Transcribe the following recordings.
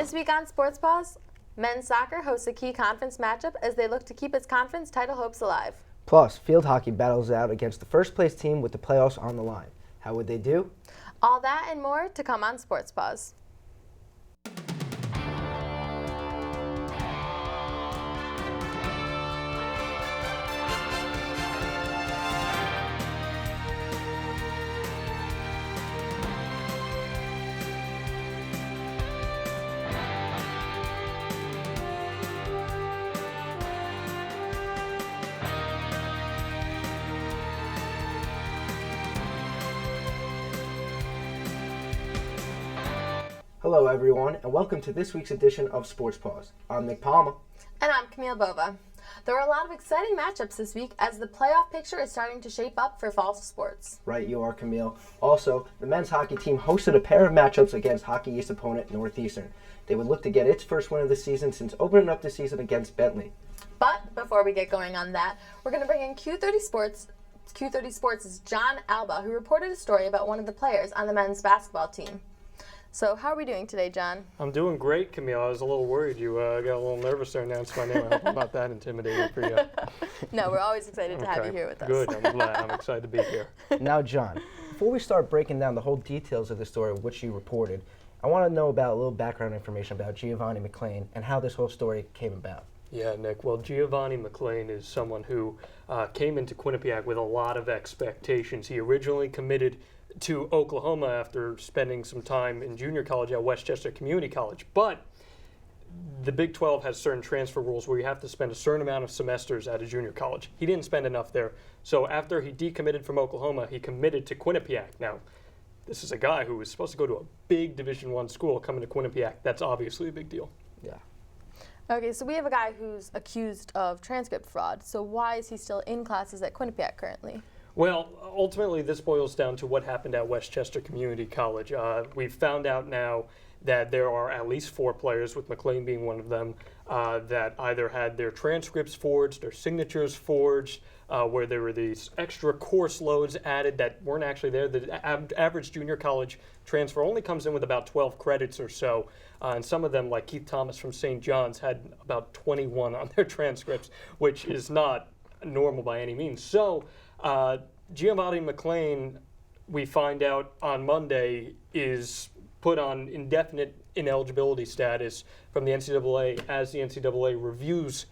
This week on Sports Paws, men's soccer hosts a key conference matchup as they look to keep its conference title hopes alive. Plus, field hockey battles out against the first-place team with the playoffs on the line. How would they do? All that and more to come on Sports Paws. Hello, everyone, and welcome to this week's edition of Sports Paws. I'm Nick Palma. And I'm Camille Bova. There are a lot of exciting matchups this week as the playoff picture is starting to shape up for fall sports. Right, you are, Camille. Also, the men's hockey team hosted a pair of matchups against Hockey East opponent Northeastern. They would look to get its first win of the season since opening up the season against Bentley. But before we get going on that, we're going to bring in Q30 Sports' Jon Alba, who reported a story about one of the players on the men's basketball team. So how are we doing today, Jon? I'm doing great, Camille. I was a little worried. You got a little nervous there announcing my name. I hope I'm not that intimidating for you. No, we're always excited to have you here with us. Good. I'm glad. I'm excited to be here. Now, Jon, before we start breaking down the whole details of the story which you reported, I want to know about a little background information about Giovanni McLean and how this whole story came about. Yeah, Nick. Well, Giovanni McLean is someone who came into Quinnipiac with a lot of expectations. He originally committed to Oklahoma after spending some time in junior college at Westchester Community College. But the Big 12 has certain transfer rules where you have to spend a certain amount of semesters at a junior college. He didn't spend enough there. So after he decommitted from Oklahoma, he committed to Quinnipiac. Now, this is a guy who was supposed to go to a big Division I school coming to Quinnipiac. That's obviously a big deal. Yeah. Okay, so we have a guy who's accused of transcript fraud. So why is he still in classes at Quinnipiac currently? Well, ultimately, this boils down to what happened at Westchester Community College. We've found out now that there are at least 4 players, with McLean being one of them, that either had their transcripts forged, their signatures forged, where there were these extra course loads added that weren't actually there. The average junior college transfer only comes in with about 12 credits or so, and some of them, like Keith Thomas from St. John's, had about 21 on their transcripts, which is not normal by any means. So Giovanni McLean, we find out on Monday, is put on indefinite ineligibility status from the NCAA as the NCAA reviews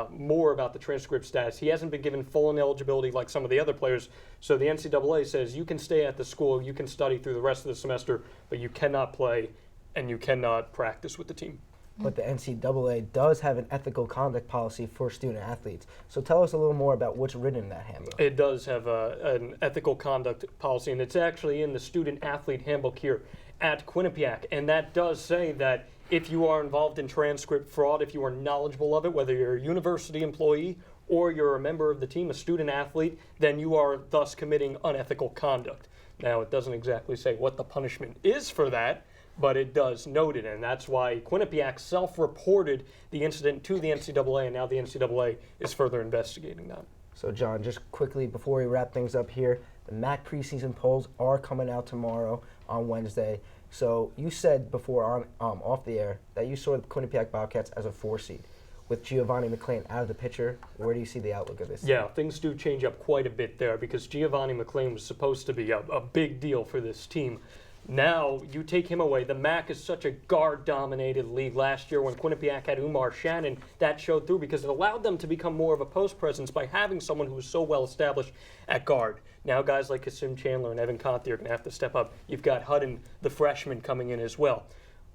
more about the transcript status. He hasn't been given full ineligibility like some of the other players, so the NCAA says you can stay at the school, you can study through the rest of the semester, but you cannot play and you cannot practice with the team. But the NCAA does have an ethical conduct policy for student athletes. So tell us a little more about what's written in that handbook. It does have an ethical conduct policy, and it's actually in the student athlete handbook here at Quinnipiac. And that does say that if you are involved in transcript fraud, if you are knowledgeable of it, whether you're a university employee or you're a member of the team, a student athlete, then you are thus committing unethical conduct. Now, it doesn't exactly say what the punishment is for that, but it does note it, and that's why Quinnipiac self-reported the incident to the NCAA, and now the NCAA is further investigating that. So, Jon, just quickly before we wrap things up here, the MAAC preseason polls are coming out tomorrow on Wednesday. So you said before on off the air that you saw the Quinnipiac Bobcats as a 4 seed. With Giovanni McLean out of the picture, where do you see the outlook of this team? Yeah, things do change up quite a bit there because Giovanni McLean was supposed to be a big deal for this team. Now, you take him away. The MAAC is such a guard-dominated league. Last year when Quinnipiac had Umar Shannon, that showed through because it allowed them to become more of a post presence by having someone who was so well-established at guard. Now guys like Kasim Chandler and Evan Conti are going to have to step up. You've got Hudden, the freshman, coming in as well.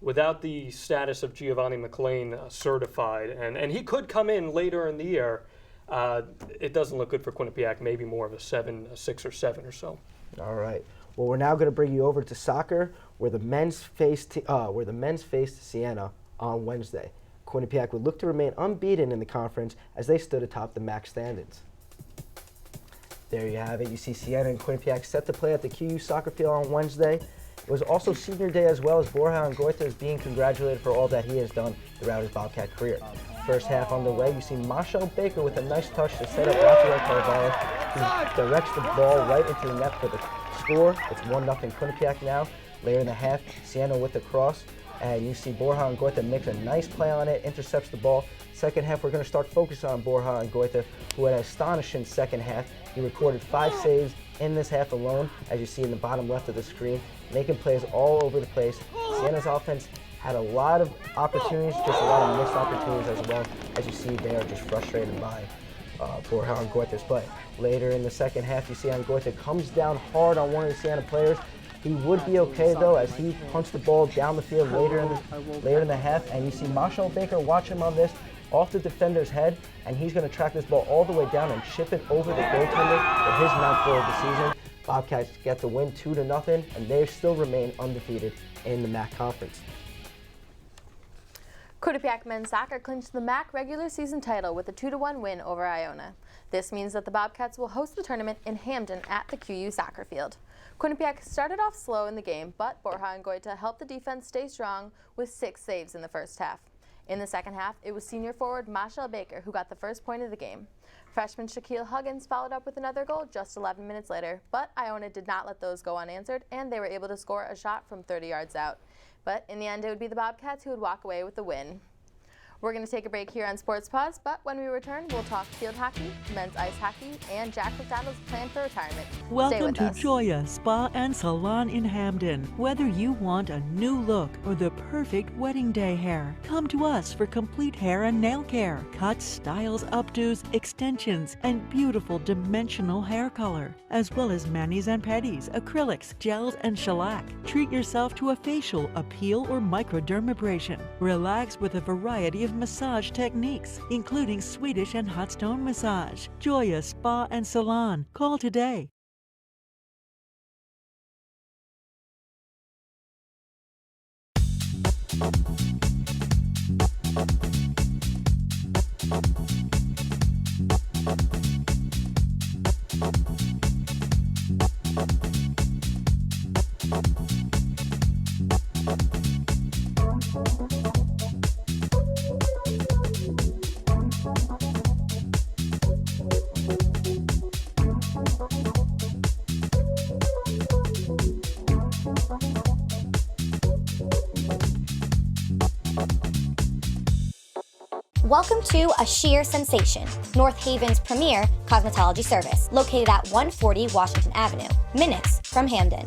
Without the status of Giovanni McLean certified, and he could come in later in the year, it doesn't look good for Quinnipiac, maybe more of a 6 or 7 or so. All right. Well, we're now going to bring you over to soccer, where the men's faced Siena on Wednesday. Quinnipiac would look to remain unbeaten in the conference as they stood atop the MAAC standings. There you have it. You see Siena and Quinnipiac set to play at the QU soccer field on Wednesday. It was also senior day as well, as Borja Angoitia is being congratulated for all that he has done throughout his Bobcat career. First half underway, you see Marshall Baker with a nice touch to set up Rafael Carvalho, who directs the ball right into the net for the score. It's 1-0 Quinnipiac now. Later in the half, Siena with the cross. and you see Borja Angoitia makes a nice play on it, intercepts the ball. Second half, we're going to start focusing on Borja Angoitia, who had an astonishing second half. He recorded 5 saves in this half alone, as you see in the bottom left of the screen, making plays all over the place. Siena's offense had a lot of opportunities, just a lot of missed opportunities as well. As you see, they are just frustrated by Borja Angoitia's play. Later in the second half, you see Angoitia comes down hard on one of the Siena players. He would be okay though, as he punched the ball down the field later in the half, and you see Marshall Baker watch him on this off the defender's head, and he's going to track this ball all the way down and chip it over the goaltender for his 9th goal of the season. Bobcats get the win 2-0, and they still remain undefeated in the MAAC Conference. Quinnipiac men's soccer clinched the MAAC regular season title with a 2-1 win over Iona. This means that the Bobcats will host the tournament in Hamden at the QU soccer field. Quinnipiac started off slow in the game, but Borja Angoitia helped the defense stay strong with 6 saves in the first half. In the second half, it was senior forward Marshall Baker who got the first point of the game. Freshman Shaquille Huggins followed up with another goal just 11 minutes later, but Iona did not let those go unanswered, and they were able to score a shot from 30 yards out. But in the end, it would be the Bobcats who would walk away with the win. We're going to take a break here on Sports Paws, but when we return, we'll talk field hockey, men's ice hockey, and Jack McDonald's plan for retirement. Stay Welcome with to us. Joya Spa and Salon in Hamden. Whether you want a new look or the perfect wedding day hair, come to us for complete hair and nail care, cuts, styles, updos, extensions, and beautiful dimensional hair color, as well as manis and pedis, acrylics, gels, and shellac. Treat yourself to a facial, a peel, or microdermabrasion. Relax with a variety of massage techniques, including Swedish and hot stone massage. Joya Spa and Salon. Call today. Welcome to A Sheer Sensation, North Haven's premier cosmetology service, located at 140 Washington Avenue, minutes from Hamden.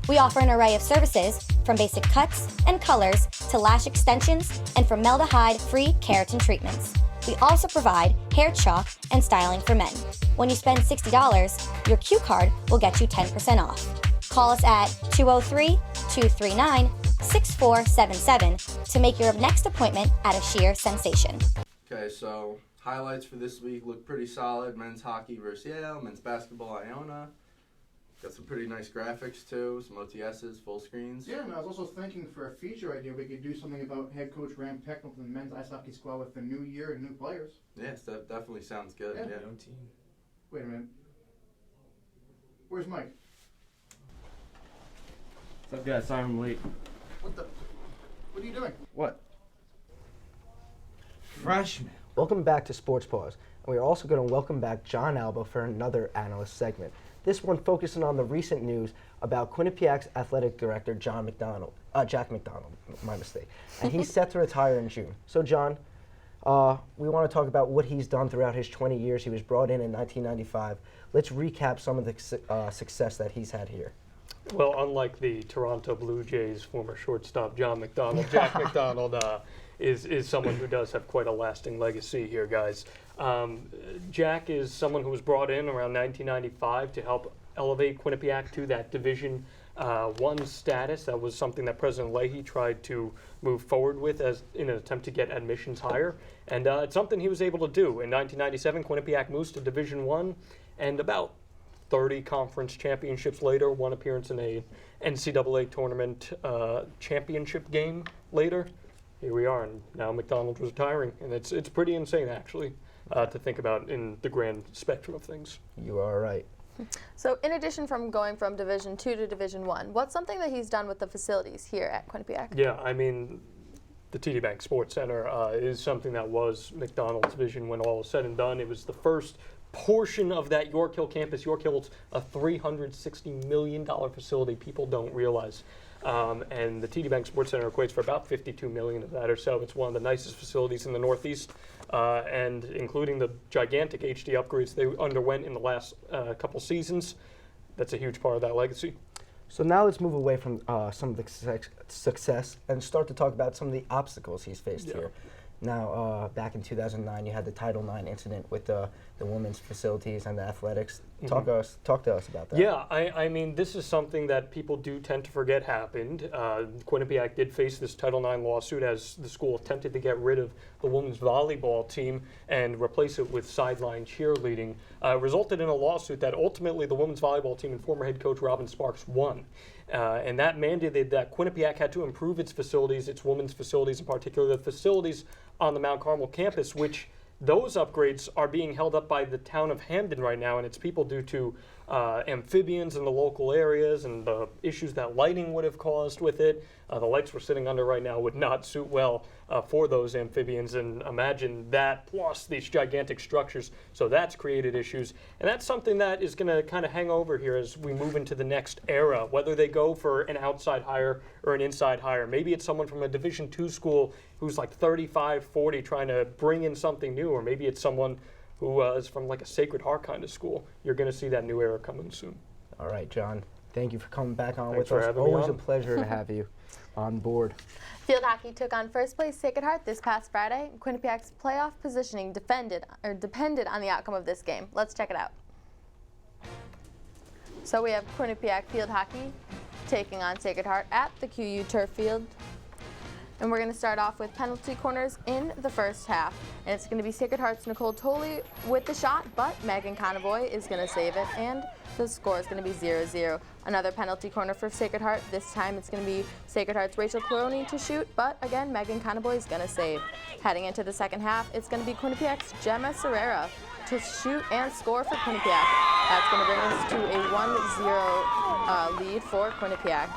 We offer an array of services, from basic cuts and colors to lash extensions and formaldehyde-free keratin treatments. We also provide hair chalk and styling for men. When you spend $60, your Q card will get you 10% off. Call us at 203-239-6477 to make your next appointment at A Sheer Sensation. Okay, so highlights for this week look pretty solid. Men's hockey versus Yale, men's basketball Iona. Got some pretty nice graphics too, some OTSs, full screens. Yeah, and I was also thinking for a feature idea, we could do something about head coach Ram Pecknell from the men's ice hockey squad with the new year and new players. Yes, that definitely sounds good. Yeah. Yeah. Wait a minute. Where's Mike? What's up, guys? Sorry I'm late. What are you doing? What? Freshman. Welcome back to Sports Paws, and we are also going to welcome back Jon Alba for another analyst segment. This one focusing on the recent news about Quinnipiac's athletic director, Jack McDonald, my mistake. And he's set to retire in June. So, John, we want to talk about what he's done throughout his 20 years. He was brought in 1995. Let's recap some of the success that he's had here. Well, unlike the Toronto Blue Jays former shortstop John McDonald, Jack McDonald is someone who does have quite a lasting legacy here, guys. Jack is someone who was brought in around 1995 to help elevate Quinnipiac to that Division I status. That was something that President Leahy tried to move forward with as in an attempt to get admissions higher, and it's something he was able to do. In 1997, Quinnipiac moves to Division I, and about 30 conference championships later, one appearance in a NCAA tournament championship game later, here we are, and now McDonald's retiring, and it's pretty insane actually to think about in the grand spectrum of things. You are right. So in addition from going from Division II to Division I, what's something that he's done with the facilities here at Quinnipiac? Yeah, I mean, the TD Bank Sports Center is something that was McDonald's vision when all is said and done. It was the first portion of that York Hill campus. York Hill's a $360 million facility. People don't realize. and the TD Bank Sports Center equates for about $52 million of that or so. It's one of the nicest facilities in the Northeast, and including the gigantic HD upgrades they underwent in the last couple seasons. That's a huge part of that legacy. So now let's move away from some of the success and start to talk about some of the obstacles he's faced here. Now, back in 2009, you had the Title IX incident with the women's facilities and the athletics. Talk to us about that. Yeah, I mean, this is something that people do tend to forget happened. Quinnipiac did face this Title IX lawsuit as the school attempted to get rid of the women's volleyball team and replace it with sideline cheerleading. Resulted in a lawsuit that ultimately the women's volleyball team and former head coach Robin Sparks won. And that mandated that Quinnipiac had to improve its facilities, its women's facilities in particular, the facilities on the Mount Carmel campus, which those upgrades are being held up by the town of Hamden right now, and its people due to amphibians in the local areas and the issues that lighting would have caused with it. The lights we're sitting under right now would not suit well for those amphibians, and imagine that plus these gigantic structures. So that's created issues, and that's something that is going to kind of hang over here as we move into the next era, whether they go for an outside hire or an inside hire. Maybe it's someone from a Division II school who's like 35, 40 trying to bring in something new, or maybe it's someone who is from like a Sacred Heart kind of school. You're going to see that new era coming soon. All right, John. Thank you for coming back on Thanks with for us. having me Always on. a pleasure to have you on board. Field hockey took on first place Sacred Heart this past Friday. Quinnipiac's playoff positioning depended on the outcome of this game. Let's check it out. So we have Quinnipiac Field Hockey taking on Sacred Heart at the QU Turf Field. And we're going to start off with penalty corners in the first half. And it's going to be Sacred Heart's Nicole Tolley with the shot, but Megan Conavoy is going to save it, and the score is going to be 0-0. Another penalty corner for Sacred Heart. This time it's going to be Sacred Heart's Rachel Cloney to shoot, but again, Megan Conavoy is going to save. Heading into the second half, it's going to be Quinnipiac's Gemma Serrera to shoot and score for Quinnipiac. That's going to bring us to a 1-0 lead for Quinnipiac.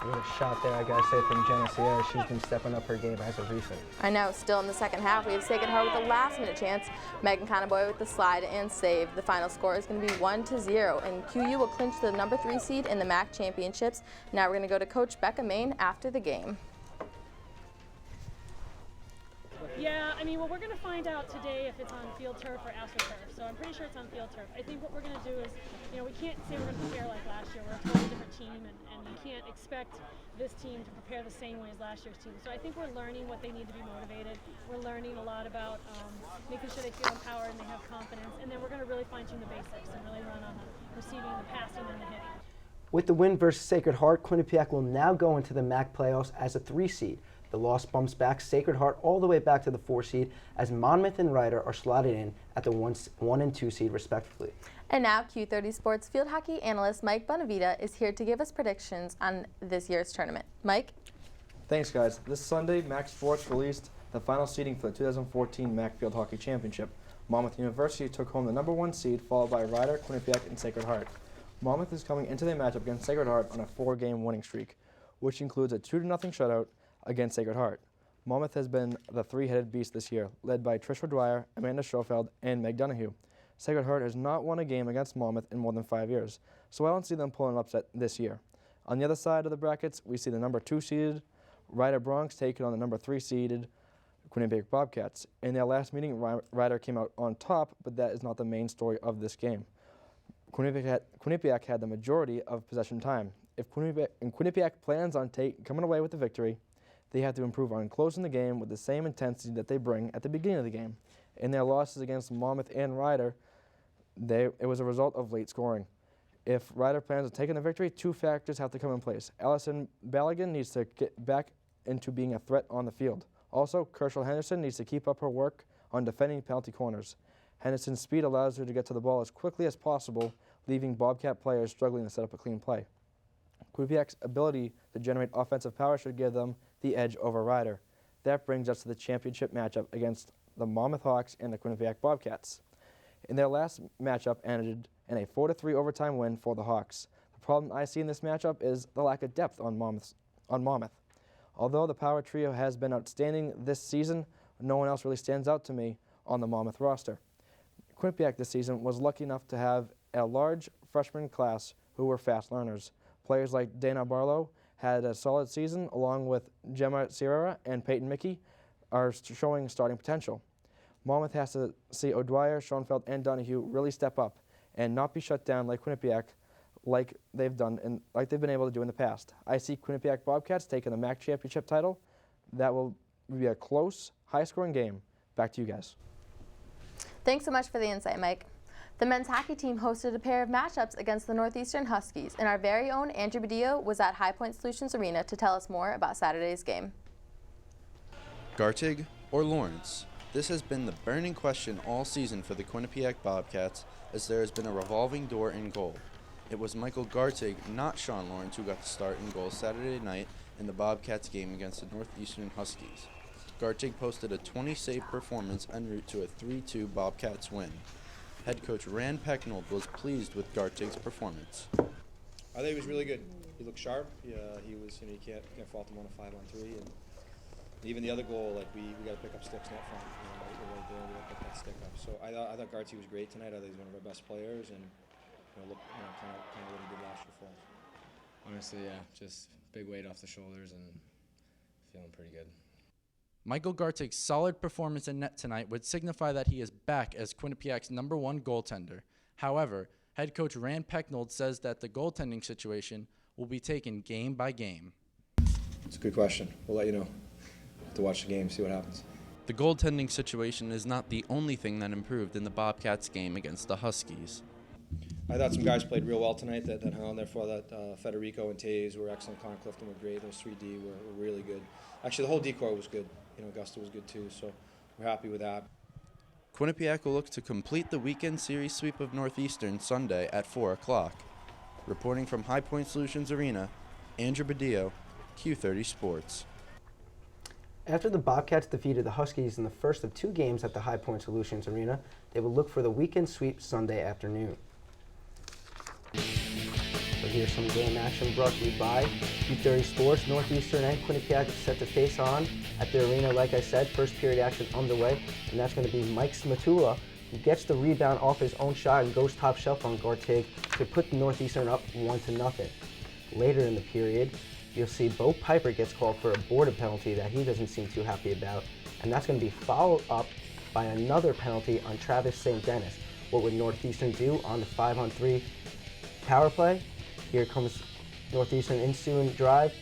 What a shot there, I gotta say, from Jenna Sierra. She's been stepping up her game as of recent. I know, still in the second half, we have Sacred Heart with a last-minute chance. Megan Conavoy with the slide and save. The final score is going to be 1-0, and QU will clinch the number 3 seed in the MAAC Championships. Now we're going to go to Coach Becca Main after the game. Yeah, I mean, well, we're going to find out today if it's on field turf or AstroTurf. So I'm pretty sure it's on field turf. I think what we're going to do is, you know, we can't say we're going to prepare like last year. We're a totally different team, and you can't expect this team to prepare the same way as last year's team. So I think we're learning what they need to be motivated. We're learning a lot about making sure they feel empowered and they have confidence. And then we're going to really fine-tune the basics and really run on the receiving, the passing, and the hitting. With the win versus Sacred Heart, Quinnipiac will now go into the MAAC playoffs as a 3 seed. The loss bumps back Sacred Heart all the way back to the 4 seed as Monmouth and Ryder are slotted in at the 1 and 2 seed respectively. And now Q30 Sports field hockey analyst Mike Bonavita is here to give us predictions on this year's tournament. Mike? Thanks, guys. This Sunday, MAAC Sports released the final seeding for the 2014 MAAC Field Hockey Championship. Monmouth University took home the number 1 seed, followed by Ryder, Quinnipiac, and Sacred Heart. Monmouth is coming into their matchup against Sacred Heart on a 4-game winning streak, which includes a 2-0 shutout against Sacred Heart. Monmouth has been the 3-headed beast this year, led by Trisha Dwyer, Amanda Schofeld, and Meg Donahue. Sacred Heart has not won a game against Monmouth in more than 5 years, so I don't see them pulling an upset this year. On the other side of the brackets, we see the number 2 seeded Ryder Bronx taking on the number 3 seeded Quinnipiac Bobcats. In their last meeting, Ryder came out on top, but that is not the main story of this game. Quinnipiac had the majority of possession time. If Quinnipiac plans on coming away with the victory, they have to improve on closing the game with the same intensity that they bring at the beginning of the game. In their losses against Monmouth and Ryder, it was a result of late scoring. If Ryder plans on taking the victory, 2 factors have to come in place. Allison Ballaghan needs to get back into being a threat on the field. Also, Kershaw Henderson needs to keep up her work on defending penalty corners. Henderson's speed allows her to get to the ball as quickly as possible, leaving Bobcat players struggling to set up a clean play. Quinnipiac's ability to generate offensive power should give them the edge over Ryder. That brings us to the championship matchup against the Monmouth Hawks and the Quinnipiac Bobcats. In their last matchup ended in a 4-3 overtime win for the Hawks. The problem I see in this matchup is the lack of depth on Monmouth. Although the power trio has been outstanding this season, no one else really stands out to me on the Monmouth roster. Quinnipiac this season was lucky enough to have a large freshman class who were fast learners. Players like Dana Barlow had a solid season, along with Gemma Sierra and Peyton Mickey, are showing starting potential. Monmouth has to see O'Dwyer, Schoenfeld, and Donahue really step up and not be shut down like Quinnipiac, like they've been able to do in the past. I see Quinnipiac Bobcats taking the MAAC Championship title. That will be a close, high-scoring game. Back to you guys. Thanks so much for the insight, Mike. The men's hockey team hosted a pair of matchups against the Northeastern Huskies, and our very own Andrew Badillo was at High Point Solutions Arena to tell us more about Saturday's game. Gartig or Lawrence? This has been the burning question all season for the Quinnipiac Bobcats, as there has been a revolving door in goal. It was Michael Gartig, not Sean Lawrence, who got the start in goal Saturday night in the Bobcats game against the Northeastern Huskies. Gartig posted a 20-save performance en route to a 3-2 Bobcats win. Head coach Rand Pecknold was pleased with Gartig's performance. I think he was really good. He looked sharp. He was, you can't fault him on a 5-on-3, and even the other goal, like we got to pick up sticks net front. We're right there, we got to pick that stick up. So I thought Gartig was great tonight. I think he's one of our best players, and look, kind of what he did last year for us. Honestly, yeah, just big weight off the shoulders and feeling pretty good. Michael Gartig's solid performance in net tonight would signify that he is back as Quinnipiac's #1 goaltender. However, head coach Rand Pecknold says that the goaltending situation will be taken game by game. It's a good question. We'll let you know. Have to watch the game, see what happens. The goaltending situation is not the only thing that improved in the Bobcats game against the Huskies. I thought some guys played real well tonight that hung on there for that. Federico and Taves were excellent. Connor Clifton were great. Those 3D were really good. Actually, the whole decor was good. Augusta was good too, so we're happy with that. Quinnipiac will look to complete the weekend series sweep of Northeastern Sunday at 4 o'clock. Reporting from High Point Solutions Arena, Andrew Badillo, Q30 Sports. After the Bobcats defeated the Huskies in the first of 2 games at the High Point Solutions Arena, they will look for the weekend sweep Sunday afternoon. So here's some game action brought to you by Q30 Sports. Northeastern and Quinnipiac set to face on at the arena. Like I said, first period action underway, and that's going to be Mike Smatula, who gets the rebound off his own shot and goes top shelf on Gartig to put the Northeastern up 1-0. Later in the period, you'll see Bo Piper gets called for a boarded penalty that he doesn't seem too happy about, and that's going to be followed up by another penalty on Travis St. Dennis. What would Northeastern do on the 5-on-3 power play? Here comes Northeastern ensuing drive,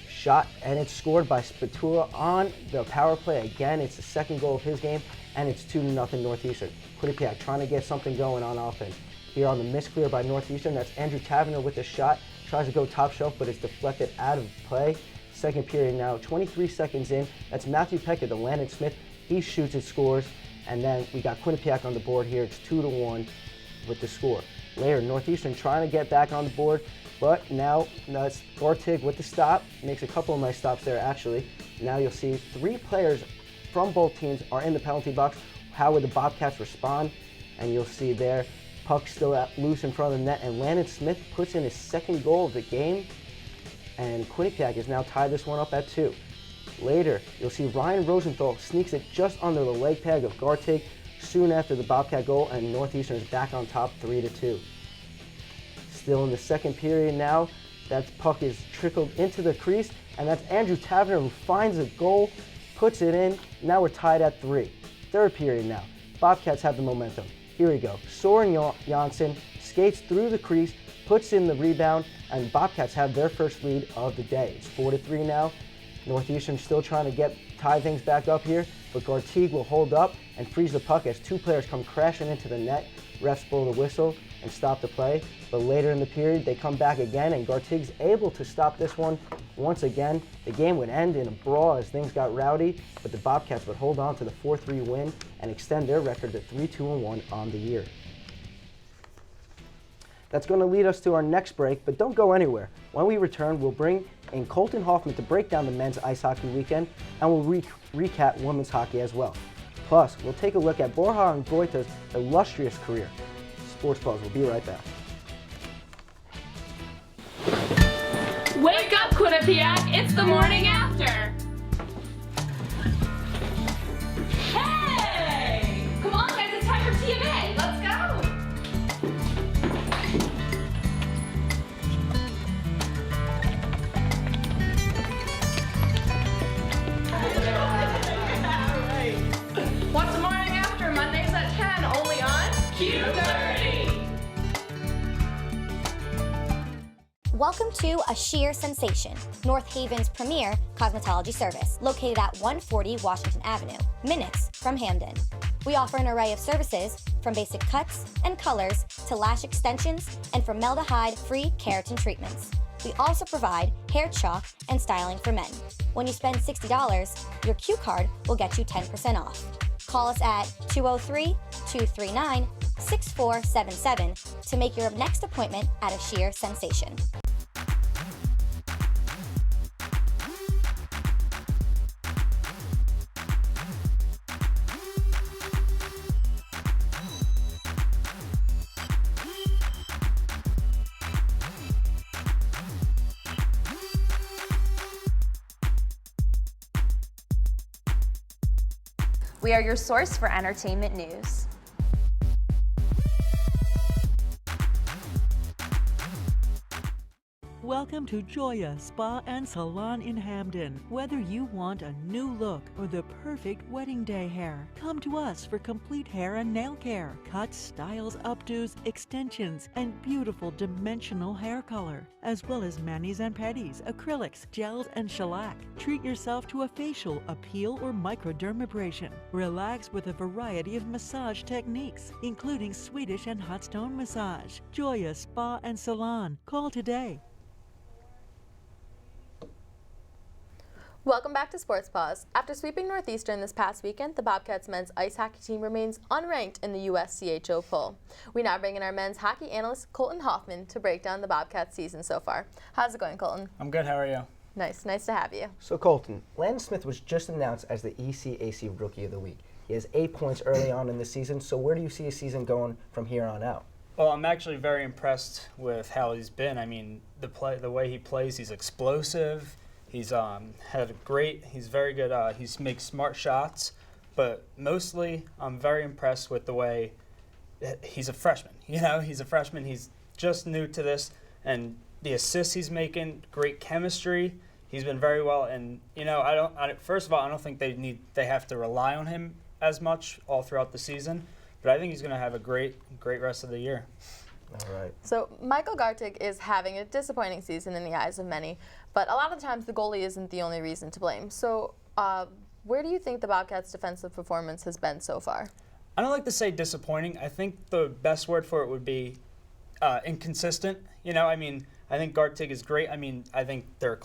shot, and it's scored by Spatula on the power play. Again, it's the second goal of his game, and it's 2-0 Northeastern. Quinnipiac trying to get something going on offense. Here on the misclear by Northeastern, that's Andrew Taverner with the shot. Tries to go top shelf, but it's deflected out of play. Second period now, 23 seconds in. That's Matthew Pecker, the Landon Smith. He shoots and scores, and then we got Quinnipiac on the board here. It's 2-1 with the score. Later, Northeastern trying to get back on the board, but now it's Gartig with the stop. Makes a couple of nice stops there, actually. Now you'll see 3 players from both teams are in the penalty box. How would the Bobcats respond? And you'll see there, puck still loose in front of the net, and Landon Smith puts in his second goal of the game, and Quinnipiac has now tied this one up at 2. Later, you'll see Ryan Rosenthal sneaks it just under the leg peg of Gartig soon after the Bobcat goal, and Northeastern is back on top 3-2. Still in the second period now, that puck is trickled into the crease, and that's Andrew Taverner who finds a goal, puts it in. Now we're tied at 3. Third period now. Bobcats have the momentum. Here we go. Soren Janssen skates through the crease, puts in the rebound, and Bobcats have their first lead of the day. It's 4-3 now. Northeastern still trying to tie things back up here, but Gartig will hold up and freeze the puck as 2 players come crashing into the net. Refs blow the whistle and stop the play, but later in the period they come back again, and Gartig's able to stop this one once again. The game would end in a brawl as things got rowdy, but the Bobcats would hold on to the 4-3 win and extend their record to 3-2-1 on the year. That's going to lead us to our next break, but don't go anywhere. When we return, we'll bring in Colton Hoffman to break down the men's ice hockey weekend, and we'll recap women's hockey as well. Plus, we'll take a look at Borja Angoitia's illustrious career. Sports Paws will be right back. Wake up, Quinnipiac! It's the morning after! Hey! Come on, guys, it's time for TMA! Let's go! Welcome to A Sheer Sensation, North Haven's premier cosmetology service, located at 140 Washington Avenue, minutes from Hamden. We offer an array of services, from basic cuts and colors to lash extensions and formaldehyde-free keratin treatments. We also provide hair chalk and styling for men. When you spend $60, your Q card will get you 10% off. Call us at 203-239-6477 to make your next appointment at A Sheer Sensation. We are your source for entertainment news. Welcome to Joya Spa and Salon in Hamden. Whether you want a new look or the perfect wedding day hair, come to us for complete hair and nail care, cuts, styles, updos, extensions, and beautiful dimensional hair color, as well as manis and pedis, acrylics, gels, and shellac. Treat yourself to a facial, a peel, or microdermabrasion. Relax with a variety of massage techniques, including Swedish and hot stone massage. Joya Spa and Salon. Call today. Welcome back to Sports Paws. After sweeping Northeastern this past weekend, the Bobcats men's ice hockey team remains unranked in the USCHO poll. We now bring in our men's hockey analyst, Colton Hoffman, to break down the Bobcats season so far. How's it going, Colton? I'm good, how are you? Nice to have you. So Colton, Landon Smith was just announced as the ECAC Rookie of the Week. He has 8 points early on in the season, so where do you see his season going from here on out? Well, I'm actually very impressed with how he's been. I mean, the way he plays, he's explosive. He's he's very good, he makes smart shots, but mostly I'm very impressed with the way he's a freshman. He's a freshman, he's just new to this, and the assists he's making, great chemistry. He's been very well, and first of all, I don't think they have to rely on him as much all throughout the season, but I think he's going to have a great rest of the year. All right. So Michael Gartig is having a disappointing season in the eyes of many, but a lot of times the goalie isn't the only reason to blame. So where do you think the Bobcats' defensive performance has been so far? I don't like to say disappointing. I think the best word for it would be inconsistent. I think Gartig is great. I think they're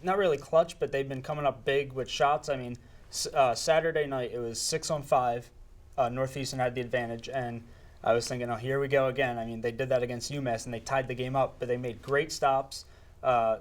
not really clutch, but they've been coming up big with shots. Saturday night it was 6-on-5. Northeastern had the advantage, and I was thinking, oh, here we go again. They did that against UMass, and they tied the game up, but they made great stops.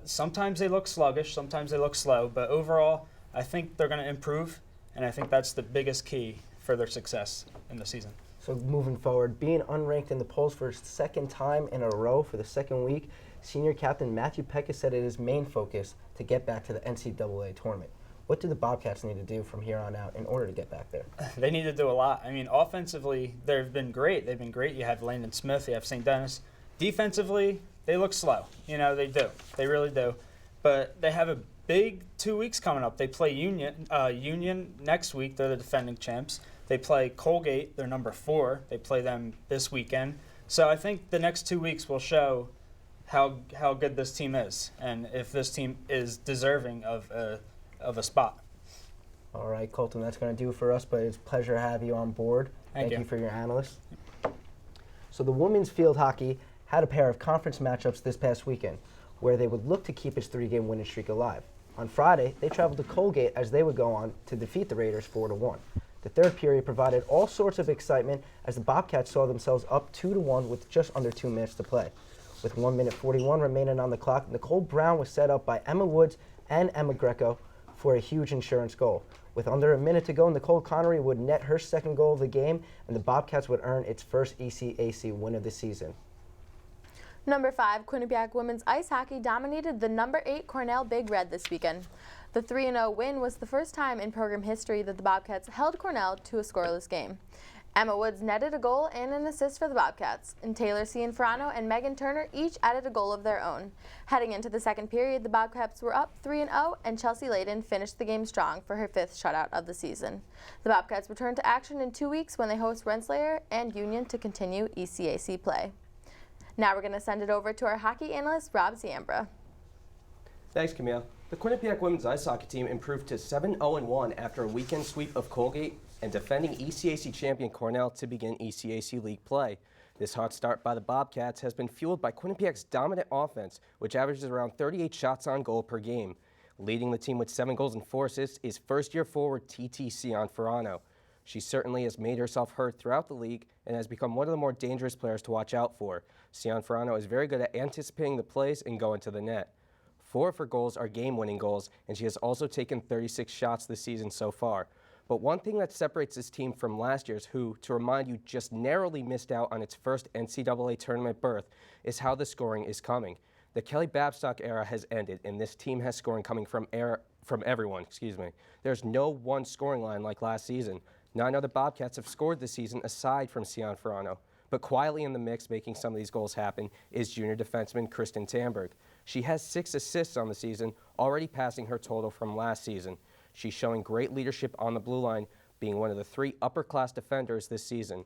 Sometimes they look sluggish, sometimes they look slow, but overall, I think they're going to improve, and I think that's the biggest key for their success in the season. So moving forward, being unranked in the polls for a second time in a row for the second week, senior captain Matthew Pekka said it is main focus to get back to the NCAA tournament. What do the Bobcats need to do from here on out in order to get back there? They need to do a lot. Offensively, they've been great. They've been great. You have Landon Smith, you have St. Dennis. Defensively, they look slow. They do. They really do. But they have a big 2 weeks coming up. They play Union next week. They're the defending champs. They play Colgate. They're number 4. They play them this weekend. So I think the next 2 weeks will show how good this team is and if this team is deserving of a spot. All right, Colton, that's going to do it for us, but it's a pleasure to have you on board. Thank you for your analyst. So the women's field hockey had a pair of conference matchups this past weekend where they would look to keep its 3-game winning streak alive. On Friday, they traveled to Colgate as they would go on to defeat the Raiders 4-1. The third period provided all sorts of excitement as the Bobcats saw themselves up 2-1 with just under 2 minutes to play. With 1 minute 41 remaining on the clock, Nicole Brown was set up by Emma Woods and Emma Greco for a huge insurance goal. With under a minute to go, Nicole Connery would net her second goal of the game, and the Bobcats would earn its first ECAC win of the season. Number 5, Quinnipiac women's ice hockey dominated the number 8 Cornell Big Red this weekend. The 3-0 win was the first time in program history that the Bobcats held Cornell to a scoreless game. Emma Woods netted a goal and an assist for the Bobcats, and Taylor Cianfrano and Megan Turner each added a goal of their own. Heading into the second period, the Bobcats were up 3-0, and Chelsea Layden finished the game strong for her 5th shutout of the season. The Bobcats return to action in 2 weeks when they host Rensselaer and Union to continue ECAC play. Now we're going to send it over to our hockey analyst, Rob Ciambra. Thanks, Camille. The Quinnipiac women's ice hockey team improved to 7-0-1 after a weekend sweep of Colgate and defending ECAC champion Cornell to begin ECAC League play. This hot start by the Bobcats has been fueled by Quinnipiac's dominant offense, which averages around 38 shots on goal per game. Leading the team with 7 goals and 4 assists is first-year forward TT Cianfrano. She certainly has made herself heard throughout the league and has become one of the more dangerous players to watch out for. Cianfrano is very good at anticipating the plays and going to the net. 4 of her goals are game-winning goals, and she has also taken 36 shots this season so far. But one thing that separates this team from last year's, who, to remind you, just narrowly missed out on its first NCAA tournament berth, is how the scoring is coming. The Kelly Babstock era has ended, and this team has scoring coming from everyone. There's no one scoring line like last season. 9 other Bobcats have scored this season aside from Cianfrano. But quietly in the mix making some of these goals happen is junior defenseman Kristen Tamberg. She has 6 assists on the season, already passing her total from last season. She's showing great leadership on the blue line, being one of the 3 upper-class defenders this season.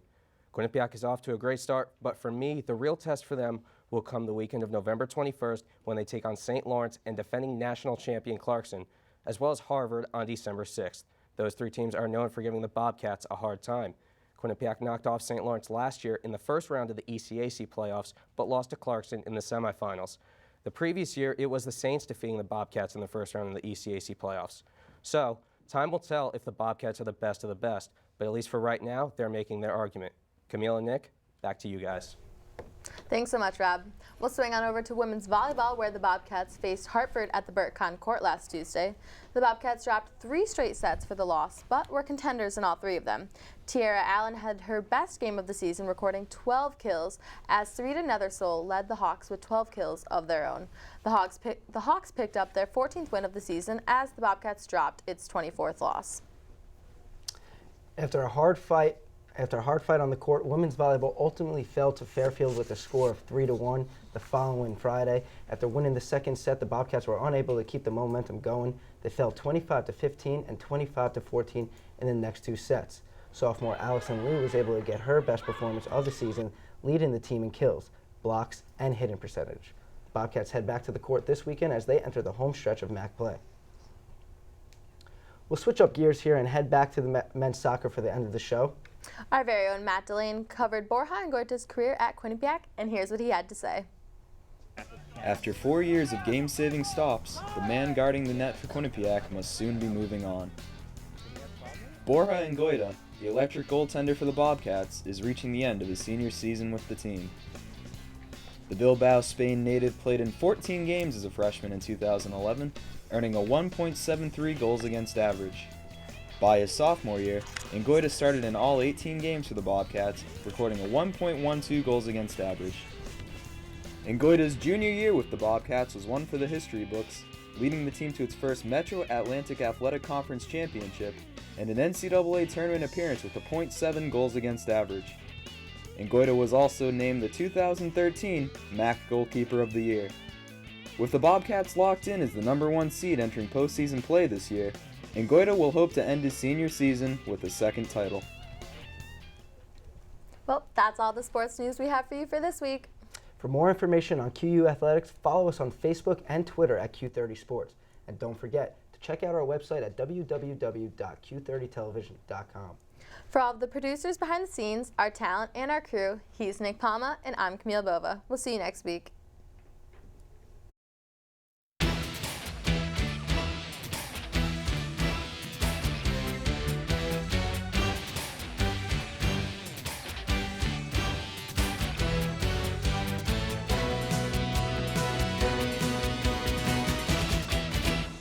Quinnipiac is off to a great start, but for me, the real test for them will come the weekend of November 21st when they take on St. Lawrence and defending national champion Clarkson, as well as Harvard on December 6th. Those 3 teams are known for giving the Bobcats a hard time. Quinnipiac knocked off St. Lawrence last year in the first round of the ECAC playoffs, but lost to Clarkson in the semifinals. The previous year, it was the Saints defeating the Bobcats in the first round of the ECAC playoffs. So, time will tell if the Bobcats are the best of the best, but at least for right now, they're making their argument. Camille and Nick, back to you guys. Thanks so much, Rob. We'll swing on over to women's volleyball, where the Bobcats faced Hartford at the Burt-Con Court last Tuesday. The Bobcats dropped 3 straight sets for the loss, but were contenders in all 3 of them. Tiara Allen had her best game of the season, recording 12 kills, as Sarita Nethersole led the Hawks with 12 kills of their own. The Hawks picked up their 14th win of the season as the Bobcats dropped its 24th loss. After a hard fight on the court, women's volleyball ultimately fell to Fairfield with a score of 3-1 the following Friday. After winning the second set, the Bobcats were unable to keep the momentum going. They fell 25-15 and 25-14 in the next 2 sets. Sophomore Allison Lee was able to get her best performance of the season, leading the team in kills, blocks, and hitting percentage. The Bobcats head back to the court this weekend as they enter the home stretch of MAAC play. We'll switch up gears here and head back to the men's soccer for the end of the show. Our very own Matt Dillane covered Borja Angoitia's career at Quinnipiac, and here's what he had to say. After 4 years of game-saving stops, the man guarding the net for Quinnipiac must soon be moving on. Borja Angoitia, the electric goaltender for the Bobcats, is reaching the end of his senior season with the team. The Bilbao, Spain native played in 14 games as a freshman in 2011, earning a 1.73 goals against average. By his sophomore year, Angoitia started in all 18 games for the Bobcats, recording a 1.12 goals against average. Angoitia's junior year with the Bobcats was one for the history books, leading the team to its first Metro Atlantic Athletic Conference Championship and an NCAA tournament appearance with a .7 goals against average. Angoitia was also named the 2013 MAAC Goalkeeper of the Year. With the Bobcats locked in as the #1 seed entering postseason play this year, Angoitia will hope to end his senior season with a second title. Well, that's all the sports news we have for you for this week. For more information on QU Athletics, follow us on Facebook and Twitter at Q30 Sports. And don't forget to check out our website at www.q30television.com. For all of the producers behind the scenes, our talent, and our crew, he's Nick Palma, and I'm Camille Bova. We'll see you next week.